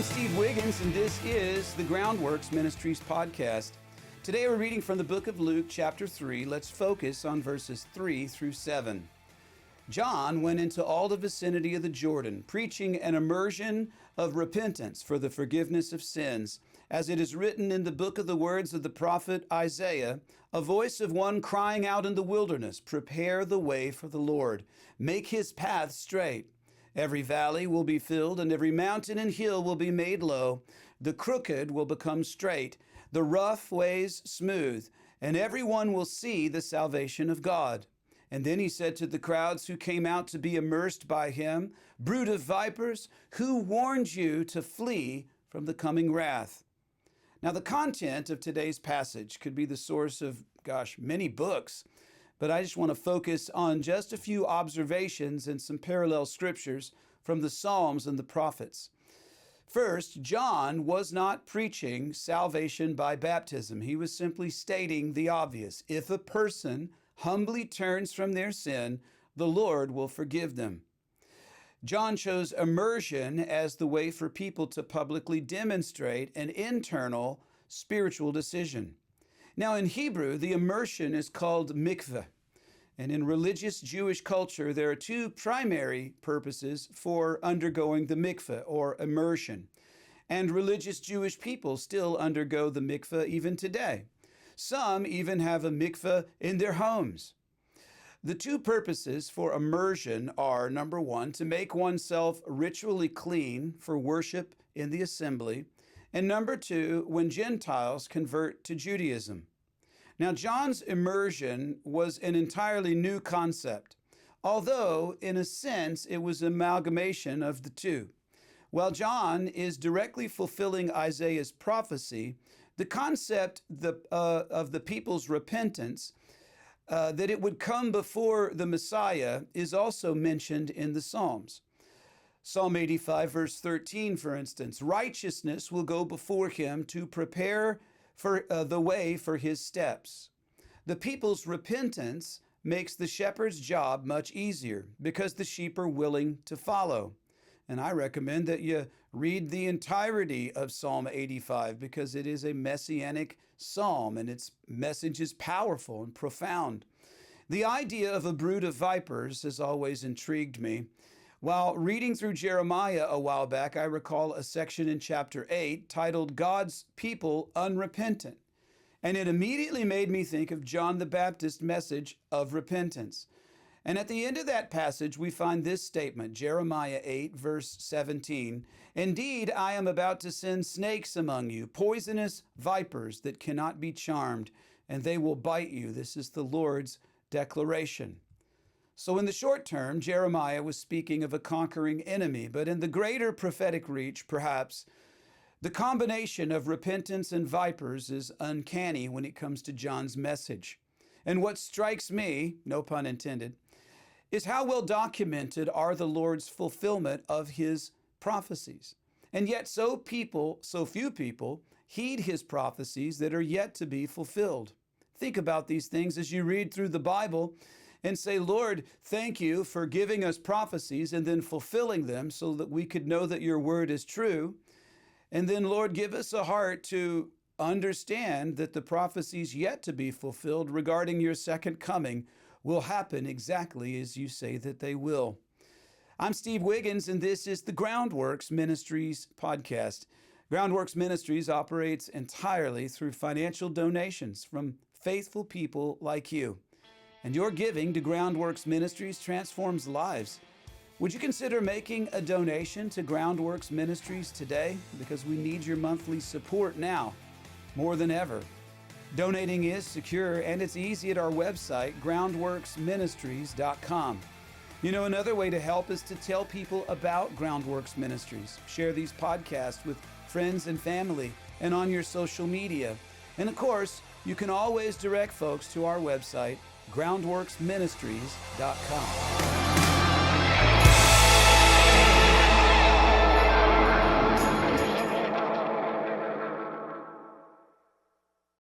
I'm Steve Wiggins, and this is the Groundworks Ministries podcast. Today we're reading from the book of Luke, chapter 3. Let's focus on verses 3 through 7. John went into all the vicinity of the Jordan, preaching an immersion of repentance for the forgiveness of sins. As it is written in the book of the words of the prophet Isaiah, a voice of one crying out in the wilderness, "Prepare the way for the Lord, make his path straight." Every valley will be filled, and every mountain and hill will be made low. The crooked will become straight, the rough ways smooth, and everyone will see the salvation of God. And then he said to the crowds who came out to be immersed by him, "Brood of vipers, who warned you to flee from the coming wrath?" Now, the content of today's passage could be the source of, many books. But I just want to focus on just a few observations and some parallel scriptures from the Psalms and the prophets. First, John was not preaching salvation by baptism. He was simply stating the obvious. If a person humbly turns from their sin, the Lord will forgive them. John chose immersion as the way for people to publicly demonstrate an internal spiritual decision. Now, in Hebrew, the immersion is called mikveh. And in religious Jewish culture, there are two primary purposes for undergoing the mikveh, or immersion. And religious Jewish people still undergo the mikveh even today. Some even have a mikveh in their homes. The two purposes for immersion are, number one, to make oneself ritually clean for worship in the assembly, and number two, when Gentiles convert to Judaism. Now, John's immersion was an entirely new concept, although in a sense it was an amalgamation of the two. While John is directly fulfilling Isaiah's prophecy, the concept of the people's repentance, that it would come before the Messiah, is also mentioned in the Psalms. Psalm 85, verse 13, for instance, "Righteousness will go before him to prepare for the way for his steps." The people's repentance makes the shepherd's job much easier because the sheep are willing to follow. And I recommend that you read the entirety of Psalm 85 because it is a messianic psalm and its message is powerful and profound. The idea of a brood of vipers has always intrigued me. While reading through Jeremiah a while back, I recall a section in chapter 8 titled "God's People Unrepentant." And it immediately made me think of John the Baptist's message of repentance. And at the end of that passage, we find this statement, Jeremiah 8, verse 17, "Indeed, I am about to send snakes among you, poisonous vipers that cannot be charmed, and they will bite you." This is the Lord's declaration. So in the short term, Jeremiah was speaking of a conquering enemy, but in the greater prophetic reach, perhaps, the combination of repentance and vipers is uncanny when it comes to John's message. And what strikes me, no pun intended, is how well documented are the Lord's fulfillment of his prophecies. And yet so few people heed his prophecies that are yet to be fulfilled. Think about these things as you read through the Bible and say, "Lord, thank you for giving us prophecies and then fulfilling them so that we could know that your word is true. And then, Lord, give us a heart to understand that the prophecies yet to be fulfilled regarding your second coming will happen exactly as you say that they will." I'm Steve Wiggins, and this is the Groundworks Ministries podcast. Groundworks Ministries operates entirely through financial donations from faithful people like you. And your giving to Groundworks Ministries transforms lives. Would you consider making a donation to Groundworks Ministries today? Because we need your monthly support now, more than ever. Donating is secure and it's easy at our website, groundworksministries.com. You know, another way to help is to tell people about Groundworks Ministries. Share these podcasts with friends and family and on your social media. And of course, you can always direct folks to our website, groundworksministries.com.